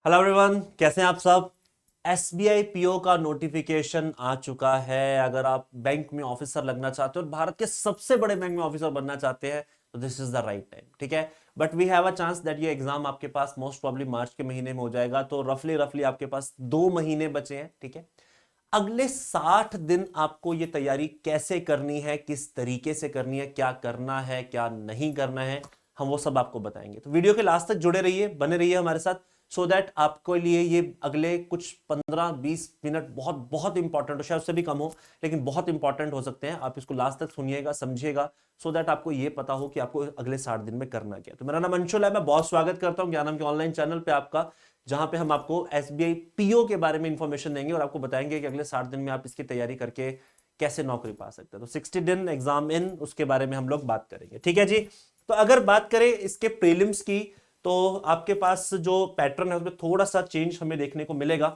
Hello everyone, कैसे हैं आप सब। एसबीआई पीओ का नोटिफिकेशन आ चुका है। अगर आप बैंक में ऑफिसर लगना चाहते हो और भारत के सबसे बड़े बैंक में ऑफिसर बनना चाहते हैं तो this is the right time. ठीक है, but we have a chance that ये एग्जाम आपके पास मोस्ट प्रॉब्ली मार्च के महीने में हो जाएगा, तो रफली रफली आपके पास 2 महीने बचे हैं। ठीक है, अगले 60 दिन आपको ये तैयारी कैसे करनी है, किस तरीके से करनी है, क्या करना है क्या नहीं करना है, हम वो सब आपको बताएंगे। तो वीडियो के लास्ट तक जुड़े रहिए, बने रहिए हमारे साथ, सो दैट आपको लिए ये अगले कुछ 15-20 मिनट बहुत बहुत इंपॉर्टेंट हो, शायद उससे भी कम हो, लेकिन बहुत इंपॉर्टेंट हो सकते हैं। आप इसको लास्ट तक सुनिएगा, समझिएगा, सो दैट आपको ये पता हो कि आपको अगले 60 दिन में करना क्या। तो मेरा नाम अंशुल है, मैं बहुत स्वागत करता हूं ज्ञानम के ऑनलाइन चैनल पे आपका, जहां पे हम आपको एसबीआई पीओ के बारे में इंफॉर्मेशन देंगे और आपको बताएंगे कि अगले 60 दिन में आप इसकी तैयारी करके कैसे नौकरी पा सकते हैं। तो 60 दिन एग्जाम इन, उसके बारे में हम लोग बात करेंगे। ठीक है जी। तो अगर बात करें इसके प्रीलिम्स की, तो आपके पास जो पैटर्न है उसमें थोड़ा सा चेंज हमें देखने को मिलेगा।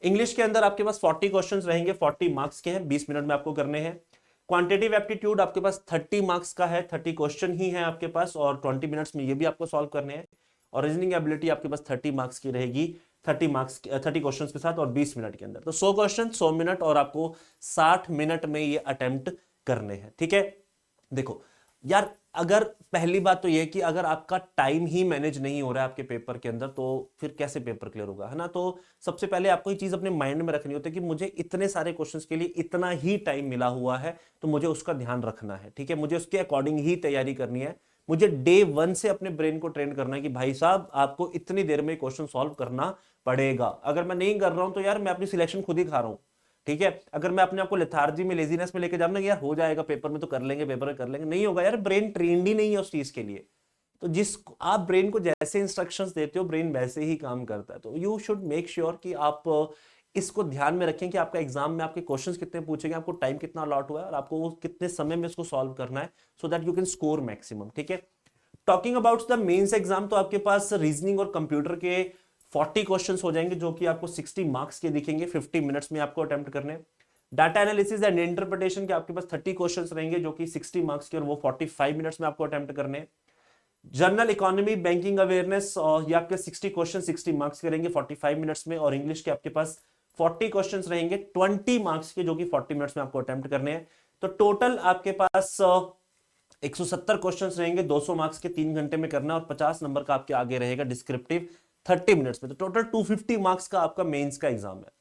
इंग्लिश के अंदर आपके पास 40 क्वेश्चंस रहेंगे, 40 मार्क्स के हैं, 20 मिनट में आपको करने हैं। क्वांटिटेटिव एप्टीट्यूड आपके पास 30 मार्क्स का है, 30 क्वेश्चन ही है आपके पास और 20 मिनट्स में ये भी आपको सॉल्व करने हैं। और रीजनिंग एबिलिटी आपके पास 30 मार्क्स की रहेगी, 30 क्वेश्चंस के साथ और 20 मिनट के अंदर। तो 100 क्वेश्चन 100 मिनट और आपको 60 मिनट में ये अटेम्प्ट करने हैं। ठीक है, देखो यार, अगर पहली बात तो यह कि अगर आपका टाइम ही मैनेज नहीं हो रहा है आपके पेपर के अंदर, तो फिर कैसे पेपर क्लियर होगा, है ना। तो सबसे पहले आपको ये चीज अपने माइंड में रखनी होती है कि मुझे इतने सारे क्वेश्चंस के लिए इतना ही टाइम मिला हुआ है, तो मुझे उसका ध्यान रखना है। ठीक है, मुझे उसके अकॉर्डिंग ही तैयारी करनी है। मुझे डे वन से अपने ब्रेन को ट्रेन करना है कि भाई साहब आपको इतनी देर में क्वेश्चन सॉल्व करना पड़ेगा। अगर मैं नहीं कर रहा हूं तो यार मैं अपनी सिलेक्शन खुद ही खा रहा हूं। ठीक है, अगर मैं अपने आप को लेथार्जी में, लेजीनेस में लेके जाऊंगा कि यार हो जाएगा पेपर में, तो कर लेंगे, पेपर में कर लेंगे, नहीं होगा यार, ब्रेन ट्रेंड ही नहीं है उस चीज के लिए। तो जिस आप ब्रेन को जैसे इंस्ट्रक्शंस देते हो, ब्रेन वैसे ही काम करता है। तो यू शुड मेक श्योर कि आप इसको ध्यान में रखें कि आपका एग्जाम में आपके क्वेश्चंस कितने पूछेंगे, आपको टाइम कितना अलॉट हुआ है और आपको वो कितने समय में इसको सॉल्व करना है, so that you can score maximum. ठीक है, talking about the mains exam, तो आपके पास रीजनिंग और कंप्यूटर के 40 क्वेश्चंस हो जाएंगे, जो कि आपको 60 मार्क्स के दिखेंगे, 50 मिनट्स में आपको अटेम्प्ट करने। डाटा एनालिसिस एंड इंटरप्रिटेशन के आपके पास 30 क्वेश्चंस रहेंगे, जो कि 60 मार्क्स के, और वो 45 मिनट्स में आपको अटेम्प्ट करने। जनरल इकोनॉमी, बैंकिंग अवेयरनेस, और ये आपके 60 क्वेश्चन 60 मार्क्स के रहेंगे 45 मिनट्स में। और इंग्लिश के आपके पास 40 क्वेश्चंस रहेंगे 20 मार्क्स के, जो कि 40 मिनट्स में आपको अटेम्प्ट करने हैं। तो टोटल आपके पास 170 क्वेश्चंस रहेंगे, 200 मार्क्स के, 3 घंटे में करना, और 50 नंबर का आपके आगे रहेगा डिस्क्रिप्टिव 30 मिनट्स में। तो टोटल 250 मार्क्स का आपका मेंस का एग्जाम है।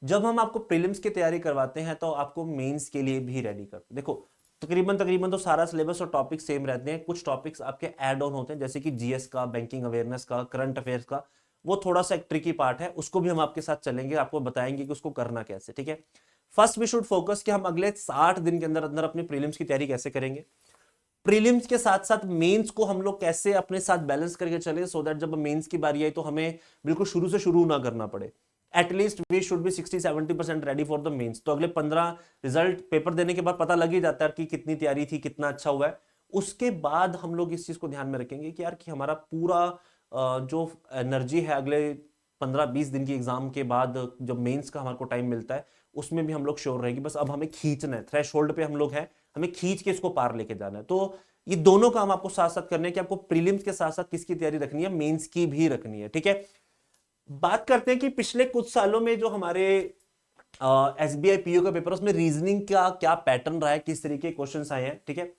जब हम आपको प्रीलिम्स की तैयारी करवाते हैं तो आपको मेंस के लिए भी रेडी करते हैं। देखो, तकरीबन तकरीबन तो सारा सिलेबस और टॉपिक सेम रहते हैं, कुछ टॉपिक्स आपके ऐड ऑन होते हैं, जैसे कि जीएस का, बैंकिंग अवेयरनेस का, करंट अफेयर्स का। वो थोड़ा सा एक ट्रिकी पार्ट है, उसको भी हम आपके साथ चलेंगे, आपको बताएंगे कि उसको करना कैसे। ठीक है, फर्स्ट वी शुड फोकस कि हम अगले 60 दिन के अंदर अंदर अपनी प्रीलिम्स की तैयारी कैसे करेंगे। प्रीलिम्स के साथ साथ मेंस को हम लोग कैसे अपने साथ बैलेंस करके चले, सो दैट जब मेंस की बारी आई तो हमें बिल्कुल शुरू से शुरू ना करना पड़े। At least we should be 60-70% ready for the mains. तो अगले 15 रिजल्ट पेपर देने के बाद पता लग ही जाता है कि कितनी तैयारी थी, कितना अच्छा हुआ है। उसके बाद हम लोग इस चीज को ध्यान में रखेंगे कि यार कि हमारा पूरा जो एनर्जी है अगले 15-20 दिन की एग्जाम के बाद, जब मेंस का हमारे को टाइम मिलता है, उसमें भी हम लोग श्योर रहेंगे बस अब हमें खींचना है, थ्रेश होल्ड पे हम लोग हैं, हमें खींच के इसको पार लेके जाना है। तो ये दोनों काम आपको साथ साथ करने हैं कि आपको प्रीलिम्स के साथ साथ किसकी तैयारी रखनी है, मेंस की भी रखनी है। ठीक है, बात करते हैं कि पिछले कुछ सालों में जो हमारे एसबीआई पीओ का पेपर, उसमें रीजनिंग का क्या पैटर्न रहा है, किस तरीके के क्वेश्चंस आए हैं। ठीक है,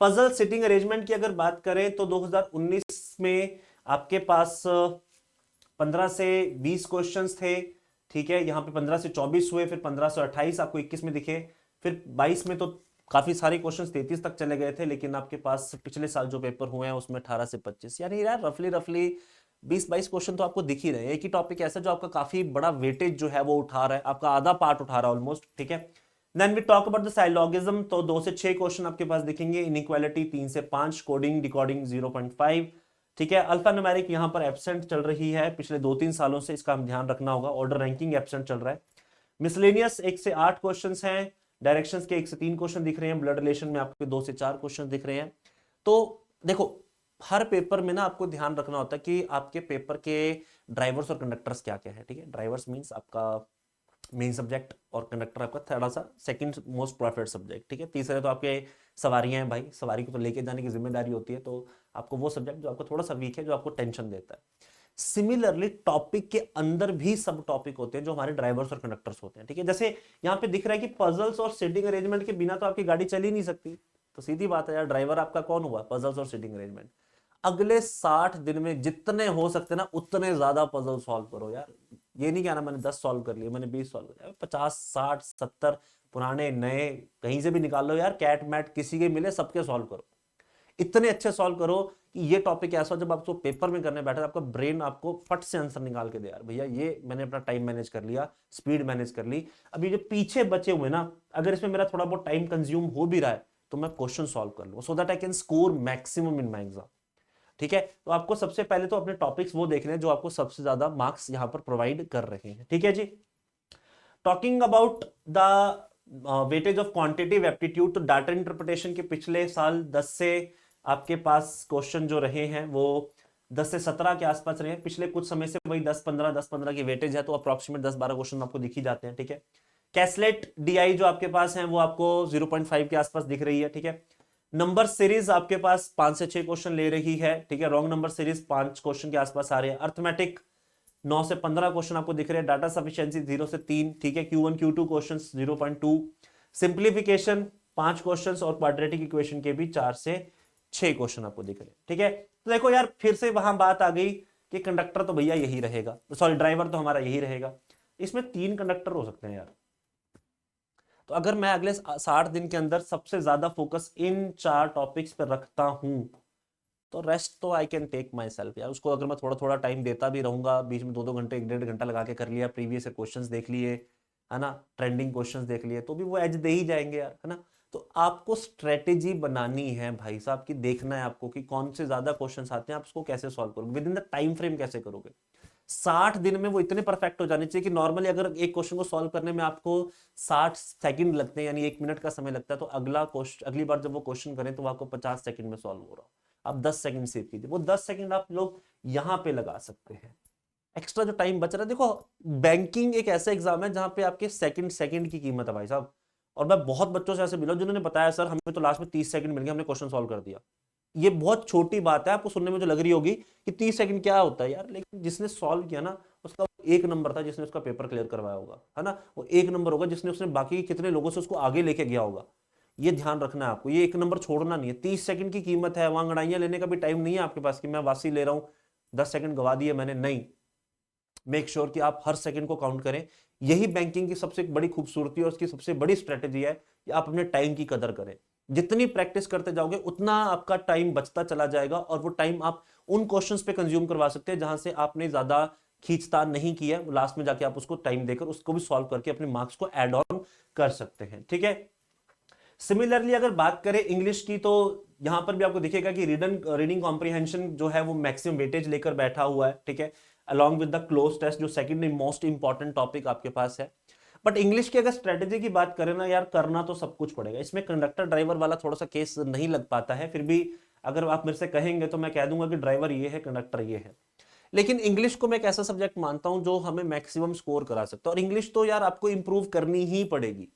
पजल सिटिंग अरेंजमेंट की अगर बात करें तो 2019 में आपके पास 15 से 20 क्वेश्चंस थे। ठीक है, यहां पे 15 से 24 हुए, फिर 15 से 28 आपको 21 में दिखे, फिर 22 में तो काफी सारे क्वेश्चंस 33 तक चले गए थे, लेकिन आपके पास पिछले साल जो पेपर हुए हैं उसमें 18 से 25, यानी यार रफली रफली 20-22 क्वेश्चन तो आपको दिख ही रहे हैं। एक ही टॉपिक ऐसा जो आपका काफी बड़ा वेटेज जो है वो उठा रहा है, आपका आधा पार्ट उठा रहा है ऑलमोस्ट। ठीक है, then we talk about the syllogism, तो 2 से 6 क्वेश्चन आपके पास दिखेंगे, इनइक्वालिटी 3 से 5, कोडिंग डिकोडिंग 0.5। ठीक है, अल्फा न्यूमेरिक यहां पर एब्सेंट चल रही है पिछले 2-3 सालों से, इसका हम ध्यान रखना होगा। ऑर्डर रैंकिंग एब्सेंट चल रहा है। मिसलेनियस 1 से 8 क्वेश्चंस हैं, डायरेक्शंस के 1 से 3 क्वेश्चन दिख रहे हैं, ब्लड रिलेशन में आपके 2 से 4 क्वेश्चन दिख रहे हैं। तो देखो, हर पेपर में ना आपको ध्यान रखना होता है कि आपके पेपर के ड्राइवर्स और कंडक्टर्स क्या क्या है। ठीक है, ड्राइवर्स मींस आपका मेन सब्जेक्ट, और कंडक्टर आपका थोड़ा सा सेकंड मोस्ट प्रेफर्ड सब्जेक्ट। ठीक है, तीसरे तो आपके सवारियां हैं भाई, सवारी को तो लेके जाने की जिम्मेदारी होती है, तो आपको वो सब्जेक्ट जो आपको थोड़ा सा वीक है, जो आपको टेंशन देता है। सिमिलरली टॉपिक के अंदर भी सब टॉपिक होते हैं जो हमारे ड्राइवर्स और कंडक्टर्स होते हैं, ठीक है। जैसे यहाँ पे दिख रहा है कि पजल्स और सीटिंग अरेंजमेंट के बिना तो आपकी गाड़ी चल ही नहीं सकती, तो सीधी बात है यार, ड्राइवर आपका कौन हुआ? पजल्स और सीटिंग अरेंजमेंट। अगले 60 दिन में जितने हो सकते ना उतने ज्यादा पजल सॉल्व करो यार। ये नहीं कहना मैंने 10 सॉल्व कर लिए, मैंने 20 सॉल्व कर लिया, 50 60 70 पुराने नए कहीं से भी निकाल लो यार, कैट मैट किसी के मिले सबके सॉल्व करो। इतने अच्छे सॉल्व करो कि ये टॉपिक ऐसा जब आप पेपर में करने बैठे आपका ब्रेन आपको फट से आंसर निकाल के दे, यार भैया ये मैंने अपना टाइम मैनेज कर लिया, स्पीड मैनेज कर ली, अभी जो पीछे बचे हुए ना अगर इसमें मेरा थोड़ा बहुत टाइम कंज्यूम हो भी रहा है तो मैं क्वेश्चन सॉल्व कर लूँ, so that I can score maximum in my exam, ठीक है। तो आपको सबसे पहले तो अपने टॉपिक्स वो देखने हैं जो आपको सबसे ज्यादा मार्क्स यहां पर प्रोवाइड कर रहे हैं, ठीक है जी। Talking about the weightage of quantitative aptitude, तो डाटा इंटरप्रिटेशन के पिछले साल 10 से आपके पास क्वेश्चन जो रहे हैं वो 10 से 17 के आसपास रहे हैं, पिछले कुछ समय से वही 10-15 की वेटेज है, तो अप्रोक्सीमेट 10-12 क्वेश्चन आपको दिख ही जाते हैं, ठीक है। कैसलेट डीआई जो आपके पास है वो आपको 0.5 के आसपास दिख रही है, ठीक है। नंबर सीरीज आपके पास 5 से 6 क्वेश्चन ले रही है, ठीक है। रॉन्ग नंबर सीरीज 5 क्वेश्चन के आसपास आ रहे हैं। अर्थमेटिक 9 से 15 क्वेश्चन आपको दिख रहे हैं। डाटा सफिशिएंसी 0 से 3, ठीक है। Q1 Q2 questions 0.2, simplification 5 questions और क्वाड्रेटिक इक्वेशन के भी 4 से 6 क्वेश्चन आपको दिख रहे हैं, ठीक है। तो देखो यार फिर से वहां बात आ गई कि कंडक्टर तो भैया यही रहेगा, सॉरी ड्राइवर तो हमारा यही रहेगा, इसमें 3 कंडक्टर हो सकते हैं यार। तो अगर मैं अगले 60 दिन के अंदर सबसे ज्यादा फोकस इन 4 टॉपिक्स पर रखता हूं तो रेस्ट तो I can take myself यार। उसको अगर मैं थोड़ा थोड़ा टाइम देता भी रहूंगा, बीच में 2-2 घंटे 1-1.5 घंटा लगा के कर लिया, प्रीवियस क्वेश्चंस देख लिए, है ना, ट्रेंडिंग क्वेश्चंस देख लिए, तो भी वो एज दे ही जाएंगे यार, है ना। तो आपको स्ट्रेटेजी बनानी है भाई साहब की, देखना है आपको कि कौन से ज्यादा क्वेश्चंस आते हैं, आप उसको कैसे सॉल्व करोगे, with in the time frame कैसे करोगे। 60 दिन में वो इतने परफेक्ट हो जाने चाहिए कि नॉर्मली अगर एक क्वेश्चन को सॉल्व करने में आपको 60 सेकंड लगते हैं यानी 1 मिनट का समय लगता है, तो अगला क्वेश्चन अगली बार जब वो क्वेश्चन करें तो वो आपको 50 सेकंड में सॉल्व हो रहा हो। आप 10 सेकंड सेव कीजिए, वो 10 सेकंड आप लोग यहां पे लगा सकते हैं। एक्स्ट्रा जो टाइम बच रहा है, देखो बैंकिंग एक ऐसा एग्जाम है जहां पे आपके सेकंड सेकंड की कीमत है भाई साहब। और मैं बहुत बच्चों से ऐसे मिला जिन्होंने बताया सर हमें तो लास्ट में 30 सेकंड मिल गए, हमने क्वेश्चन सॉल्व कर दिया। ये बहुत छोटी बात है आपको सुनने में जो लग रही होगी कि 30 सेकंड क्या होता है यार, लेकिन जिसने सॉल्व किया ना उसका 1 नंबर था, जिसने उसका पेपर क्लियर करवाया होगा, है ना, वो 1 नंबर होगा जिसने उसने बाकी कितने लोगों से उसको आगे लेके गया होगा। ये ध्यान रखना है आपको, ये 1 नंबर छोड़ना नहीं है। 30 सेकंड की कीमत है, वहां अंगड़ाइयां लेने का भी टाइम नहीं है आपके पास कि मैं वासी ले रहा हूं, 10 सेकंड गवा दिए मैंने, नहीं। मेक श्योर कि आप हर सेकंड को काउंट करें। यही बैंकिंग की सबसे बड़ी खूबसूरती और उसकी सबसे बड़ी स्ट्रेटेजी है कि आप अपने टाइम की कदर करें। जितनी प्रैक्टिस करते जाओगे उतना आपका टाइम बचता चला जाएगा और वो टाइम आप उन क्वेश्चंस पे कंज्यूम करवा सकते हैं जहां से आपने ज्यादा खींचतान नहीं किया, लास्ट में जाके आप उसको टाइम देकर उसको भी सॉल्व करके अपने मार्क्स को ऐड ऑन कर सकते हैं, ठीक है। सिमिलरली अगर बात करें इंग्लिश की तो यहां पर भी आपको दिखेगा कि रीडिंग कॉम्प्रिहेंशन जो है वो मैक्सिमम वेटेज लेकर बैठा हुआ है, ठीक है, along with the cloze test जो सेकंड मोस्ट इंपॉर्टेंट टॉपिक आपके पास है। बट इंग्लिश की अगर स्ट्रेटेजी की बात करें ना यार, करना तो सब कुछ पड़ेगा। इसमें कंडक्टर ड्राइवर वाला थोड़ा सा केस नहीं लग पाता है, फिर भी अगर आप मेरे से कहेंगे तो मैं कह दूंगा कि ड्राइवर ये है, कंडक्टर ये है। लेकिन इंग्लिश को मैं एक ऐसा सब्जेक्ट मानता हूं जो हमें मैक्सिमम स्कोर करा सकता है, और इंग्लिश तो यार आपको इंप्रूव करनी ही पड़ेगी।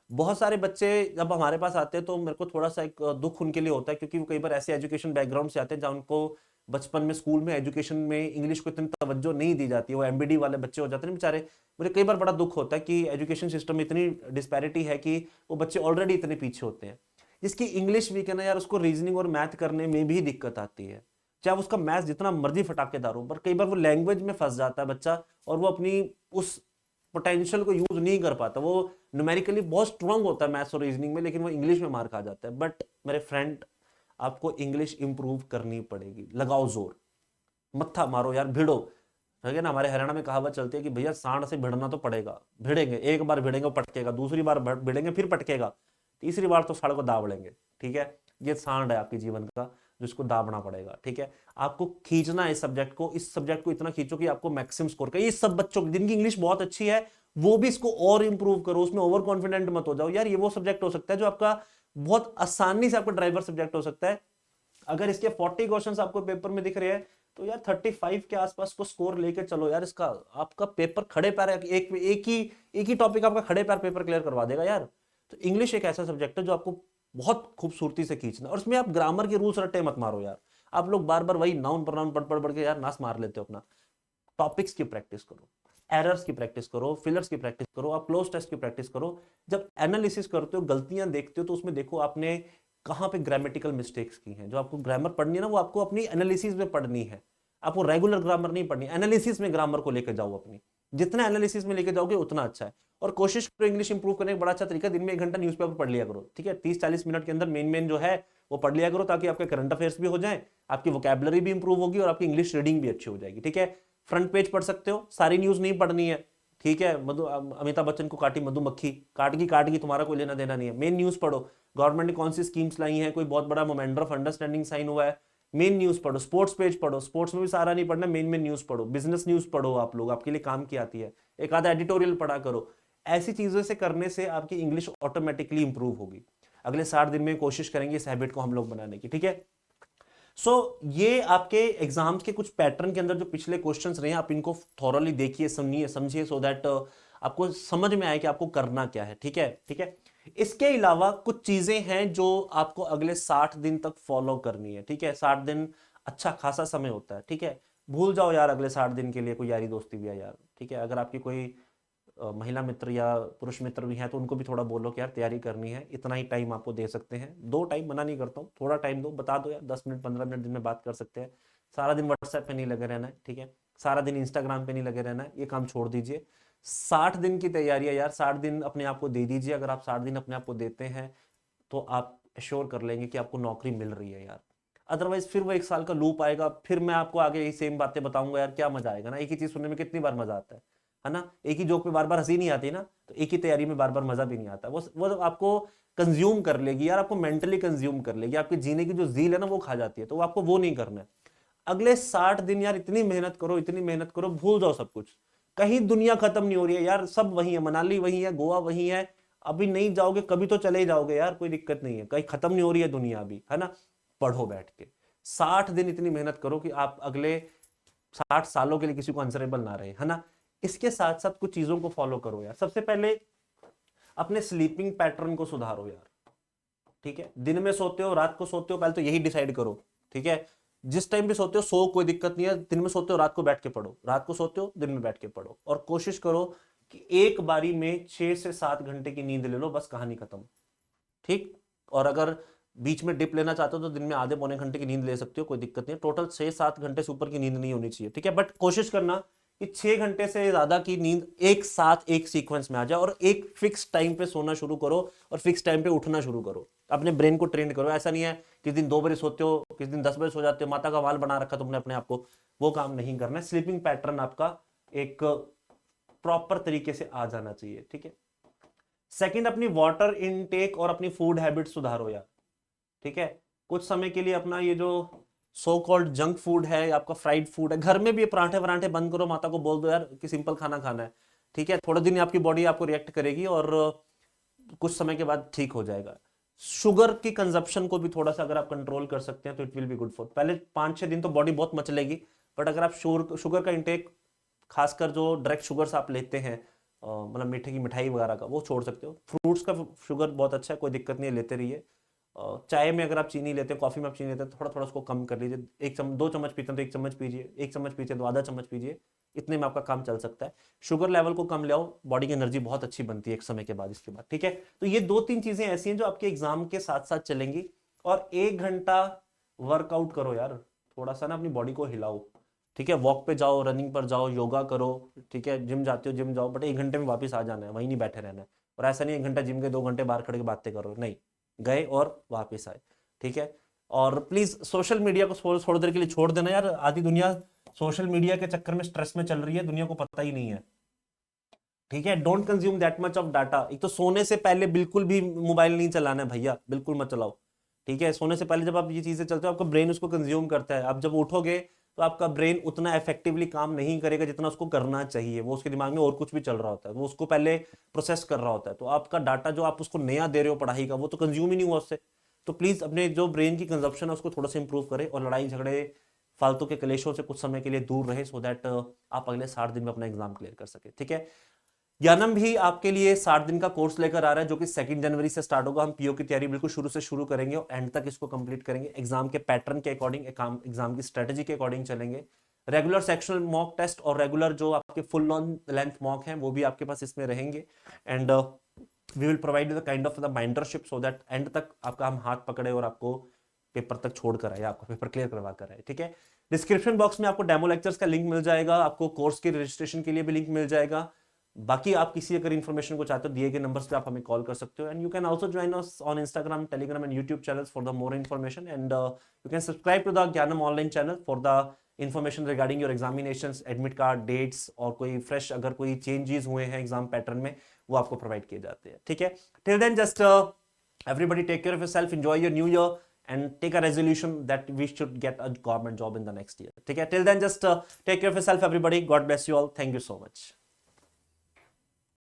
बहुत सारे बच्चे जब हमारे पास आते हैं तो मेरे को थोड़ा सा एक दुख उनके लिए होता है, क्योंकि वो कई बार ऐसे एजुकेशन बैकग्राउंड से आते हैं जहाँ उनको बचपन में स्कूल में एजुकेशन में इंग्लिश को इतनी तवज्जो नहीं दी जाती है, वो एमबीडी वाले बच्चे हो जाते हैं बेचारे। मुझे कई बार बड़ा दुख होता है कि एजुकेशन सिस्टम में इतनी डिस्पैरिटी है कि वो बच्चे ऑलरेडी इतने पीछे होते हैं। जिसकी इंग्लिश वीक है ना यार, उसको रीजनिंग और मैथ करने में भी दिक्कत आती है, चाहे उसका मैथ जितना मर्जी फटाकेदार हो, पर कई बार वो लैंग्वेज में फंस जाता है बच्चा और वो अपनी उस पोटेंशियल को यूज नहीं कर पाता। वो न्यूमेरिकली बहुत स्ट्रांग होता है मैथ्स और रीजनिंग में, लेकिन वो इंग्लिश में मार खा जाता है। बट मेरे फ्रेंड, आपको इंग्लिश इंप्रूव करनी पड़ेगी, लगाओ जोर, मत्था मारो यार, भिड़ो। है ना, हमारे हरियाणा में कहावत चलती है कि भैया सांड से भिड़ना तो पड़ेगा, भिड़ेंगे, एक बार भिड़ेंगे पटकेगा, दूसरी बार भिड़ेंगे फिर पटकेगा, तीसरी बार तो साड़ को दाब लेंगे, ठीक है। ये सांड है आपके जीवन का जिसको दाबना पड़ेगा, ठीक है। आपको खींचना है इस सब्जेक्ट को इतना खींचो कि आपको मैक्सिमम स्कोर करें। ये सब बच्चों जिनकी इंग्लिश बहुत अच्छी है वो भी इसको और इंप्रूव करो, उसमें ओवर कॉन्फिडेंट मत हो जाओ यार। ये वो सब्जेक्ट हो सकता है जो आपका बहुत आसानी से आपका ड्राइवर सब्जेक्ट हो सकता है। अगर इसके 40 क्वेश्चंस आपको पेपर में दिख रहे हैं तो यार 35 के आसपास को स्कोर लेके चलो यार, इसका आपका पेपर खड़े पैर एक ही टॉपिक आपका खड़े पैर पेपर क्लियर करवा देगा यार। तो इंग्लिश एक ऐसा सब्जेक्ट है जो आपको बहुत खूबसूरती से खींचना, और उसमें आप ग्रामर के रूल्स रट्टे मत मारो यार। आप लोग बार बार वही नाउन प्रोनाउन पढ़ पढ़ पढ़ के यार नाश मार लेते हो अपना। टॉपिक्स की प्रैक्टिस करो, एरर्स की प्रैक्टिस करो, फिलर्स की प्रैक्टिस करो, आप क्लोज टेस्ट की प्रैक्टिस करो। जब एनालिसिस करते हो, गलतियां देखते हो, तो उसमें देखो आपने कहां पे ग्रामेटिकल मिस्टेक्स की हैं। जो आपको ग्रामर पढ़नी है ना, वो आपको अपनी एनालिसिस में पढ़नी है, आपको रेगुलर ग्रामर नहीं पढ़नी, एनालिसिस में ग्रामर को लेकर जाओ अपनी। जितना एनालिसिस में लेके जाओगे उतना अच्छा है। और कोशिश करो इंग्लिश इंप्रूव करने का बड़ा अच्छा तरीका, दिन में 1 घंटा न्यूज़पेपर पढ़ लिया करो, ठीक है। 30-40 मिनट के अंदर मेन मेन जो है वो पढ़ लिया करो, ताकि आपके करंट अफेयर्स भी हो जाए, आपकी वोकैबुलरी भी इंप्रूव होगी और आपकी इंग्लिश रीडिंग भी अच्छी हो जाएगी, ठीक है। फ्रंट पेज पढ़ सकते हो, सारी न्यूज नहीं पढ़नी है, ठीक है। अमिताभ बच्चन को काटी मधुमक्खी, काट की तुम्हारा कोई लेना देना नहीं है। मेन न्यूज पढ़ो, गवर्नमेंट ने कौन सी स्कीम्स लाई हैं, कोई बहुत बड़ा मोमेंडम ऑफ अंडरस्टैंडिंग साइन हुआ है, मेन न्यूज पढ़ो। स्पोर्ट्स पेज पढ़ो, स्पोर्ट्स में भी सारा नहीं पढ़ना, मेन मेन न्यूज पढ़ो। बिजनेस न्यूज पढ़ो, आप लोग, आपके लिए काम की आती है। एक आधा एडिटोरियल पढ़ा करो। ऐसी चीजों से करने से आपकी इंग्लिश ऑटोमेटिकली इंप्रूव होगी। अगले 60 दिन में कोशिश करेंगे इस हैबिट को हम लोग बनाने की, ठीक है। ये आपके एग्जाम्स के कुछ पैटर्न के अंदर जो पिछले क्वेश्चंस रहे हैं, आप इनको थॉरली देखिए, समझिए समझिए, सो दैट आपको समझ में आए कि आपको करना क्या है, ठीक है, ठीक है। इसके अलावा कुछ चीजें हैं जो आपको अगले 60 दिन तक फॉलो करनी है, ठीक है। 60 दिन अच्छा खासा समय होता है, ठीक है। भूल जाओ यार अगले 60 दिन के लिए कोई यारी दोस्ती भी है यार, ठीक है। अगर आपकी कोई महिला मित्र या पुरुष मित्र भी हैं तो उनको भी थोड़ा बोलो कि यार तैयारी करनी है, इतना ही टाइम आपको दे सकते हैं। 2 टाइम मना नहीं करता हूँ, थोड़ा टाइम दो, बता दो यार, 10 मिनट 15 मिनट दिन में बात कर सकते हैं। सारा दिन व्हाट्सएप पे नहीं लगे रहना है, ठीक है। सारा दिन इंस्टाग्राम पे नहीं लगे रहना है, ये काम छोड़ दीजिए। 60 दिन की तैयारी है यार, 60 दिन अपने आप को दे दीजिए। अगर आप 60 दिन अपने आप को देते हैं तो आप एश्योर कर लेंगे कि आपको नौकरी मिल रही है यार। अदरवाइज फिर वो 1 साल का लूप आएगा, फिर मैं आपको आगे यही सेम बातें बताऊंगा यार, क्या मजा आएगा ना। एक ही चीज सुनने में कितनी बार मजा आता है ना। एक ही जोक पे बार बार हंसी नहीं आती ना, तो एक ही तैयारी में बार बार मजा भी नहीं आता। वो आपको कंज्यूम कर लेगी यार, आपको मेंटली कंज्यूम कर लेगी, आपकी जीने की जो जील है ना वो खा जाती है, तो आपको वो नहीं करना है। अगले 60 दिन यार इतनी मेहनत करो, इतनी मेहनत करो, भूल जाओ सब कुछ। कहीं दुनिया खत्म नहीं हो रही है यार, सब वही है, मनाली वही है, गोवा वही है। अभी नहीं जाओगे कभी तो चले ही जाओगे यार, कोई दिक्कत नहीं है, कहीं खत्म नहीं हो रही है दुनिया अभी, है ना। पढ़ो बैठ के, 60 दिन इतनी मेहनत करो कि आप अगले 60 सालों के लिए किसी को आंसरेबल ना रहे, है ना। इसके साथ साथ कुछ चीजों को फॉलो करो यार। सबसे पहले अपने स्लीपिंग पैटर्न को सुधारो यार, ठीक है। दिन में सोते हो रात को सोते हो, पहले तो यही डिसाइड करो, ठीक है। जिस टाइम पे सोते हो सो, कोई दिक्कत नहीं है। दिन में सोते हो रात को बैठ के पढ़ो, रात को सोते हो दिन में बैठ के पढ़ो। और कोशिश करो कि एक बारी में 6 से 7 घंटे की नींद ले लो, बस कहानी खत्म, ठीक। और अगर बीच में डिप लेना चाहते हो तो दिन में आधे पौने घंटे की नींद ले सकते हो, कोई दिक्कत नहीं है। टोटल 6-7 घंटे से ऊपर की नींद नहीं होनी चाहिए, ठीक है। बट कोशिश करना कि 6 घंटे से ज्यादा की नींद एक साथ एक सीक्वेंस में आ जाए, और एक फिक्स टाइम पे सोना शुरू करो और फिक्स टाइम पे उठना शुरू करो। अपने ब्रेन को ट्रेन करो। ऐसा नहीं है किस दिन 2 बजे सोते हो, किस दिन 10 बजे सो जाते हो, माता का वाल बना रखा तुमने अपने आप को, वो काम नहीं करना है। स्लीपिंग पैटर्न आपका एक प्रॉपर तरीके से आ जाना चाहिए, ठीक है। सेकंड, अपनी वाटर इनटेक और अपनी फूड हैबिट सुधारो यार, ठीक है। कुछ समय के लिए अपना ये जो सो कॉल्ड जंक फूड है, आपका फ्राइड फूड है, घर में भी ये पराठे वराठे बंद करो। माता को बोल दो यार कि सिंपल खाना खाना है, ठीक है। थोड़े दिन आपकी बॉडी आपको रिएक्ट करेगी और कुछ समय के बाद ठीक हो जाएगा। शुगर की कंजप्शन को भी थोड़ा सा अगर आप कंट्रोल कर सकते हैं तो it will be good for. पहले 5-6 दिन तो बॉडी बहुत मचलेगी, बट अगर आप शुगर का इंटेक, खासकर जो डायरेक्ट शुगर्स आप लेते हैं, मतलब मीठे की मिठाई वगैरह का, वो छोड़ सकते हो। फ्रूट्स का शुगर बहुत अच्छा है, कोई दिक्कत नहीं है, लेते रहिए। चाय में अगर आप चीनी लेते हैं, कॉफी में आप चीनी लेते हैं, तो थोड़ा थोड़ा उसको कम कर लीजिए। 2 चम्मच पीते हैं तो 1 चम्मच पीजिए, 1 चम्मच पीते हैं तो आधा चम्मच पीजिए, इतने में आपका काम चल सकता है। शुगर लेवल को कम ले आओ, बॉडी की एनर्जी बहुत अच्छी बनती है एक समय के बाद, इसके बाद, ठीक है। तो ये 2-3 चीजें ऐसी हैं जो आपके एग्जाम के साथ साथ चलेंगी। और 1 घंटा वर्कआउट करो यार, थोड़ा सा ना अपनी बॉडी को हिलाओ, ठीक है। वॉक पे जाओ, रनिंग पर जाओ, योगा करो, ठीक है। जिम जाते हो जिम जाओ, बट 1 घंटे में वापस आ जाना है, वहीं नहीं बैठे रहना है। और ऐसा नहीं 1 घंटा जिम के 2 घंटे बाहर खड़े के बातें करो, नहीं, गए और वापस आए, ठीक है। और प्लीज सोशल मीडिया को थोड़ी देर के लिए छोड़ देना यार। आधी दुनिया सोशल मीडिया के चक्कर में स्ट्रेस में चल रही है, दुनिया को पता ही नहीं है, ठीक है। Don't consume that much of data. एक तो सोने से पहले बिल्कुल भी मोबाइल नहीं चलाना है भैया, बिल्कुल मत चलाओ, ठीक है। सोने से पहले जब आप ये चीजें चलते हो, आपका ब्रेन उसको कंज्यूम करता है। आप जब उठोगे तो आपका ब्रेन उतना इफेक्टिवली काम नहीं करेगा जितना उसको करना चाहिए। वो उसके दिमाग में और कुछ भी चल रहा होता है, वो उसको पहले प्रोसेस कर रहा होता है। तो आपका डाटा जो आप उसको नया दे रहे हो पढ़ाई का, वो तो कंज्यूम ही नहीं हुआ उससे। तो प्लीज अपने जो ब्रेन की कंजप्शन है उसको थोड़ा सा इंप्रूव करें, और लड़ाई झगड़े फालतू के कलेशों से कुछ समय के लिए दूर रहे, सो दैट आप अगले 60 दिन में अपना एग्जाम क्लियर कर सके, ठीक है। यानम भी आपके लिए 60 दिन का कोर्स लेकर आ रहा है, जो कि 2 जनवरी से स्टार्ट होगा। हम पीओ की तैयारी बिल्कुल शुरू से शुरू करेंगे और एंड तक इसको कंप्लीट करेंगे। एग्जाम के पैटर्न के अकॉर्डिंग, एग्जाम की स्ट्रेटेजी के अकॉर्डिंग चलेंगे। रेगुलर सेक्शनल मॉक टेस्ट और रेगुलर जो आपके फुल लेंथ मॉक हैं वो भी आपके पास इसमें रहेंगे। And we will provide you the kind of the mentorship so that end तक आपका हम हाथ पकड़े और आपको पेपर तक छोड़ कर आए, आपको पेपर क्लियर करवा कर आए, ठीक है। डिस्क्रिप्शन बॉक्स में आपको डेमो लेक्चर्स का लिंक मिल जाएगा, आपको कोर्स के रजिस्ट्रेशन के लिए भी लिंक मिल जाएगा। बाकी आप किसी अगर इन्फॉर्मेशन को चाहते हो दिए गए नंबर्स पे आप हमें कॉल कर सकते हो। And you can also join us on Instagram, Telegram and YouTube channels for the more information. And you can subscribe to the Gyanam online channel for the information regarding your examinations, admit card dates और कोई fresh अगर कोई changes हुए हैं exam pattern में वो आपको provide किए जाते हैं, ठीक है। Till then just everybody take care of yourself, enjoy your new year and take a resolution that we should get a government job in the next year, ठीक है। Till then just take care of yourself everybody, God bless you all, thank you so much।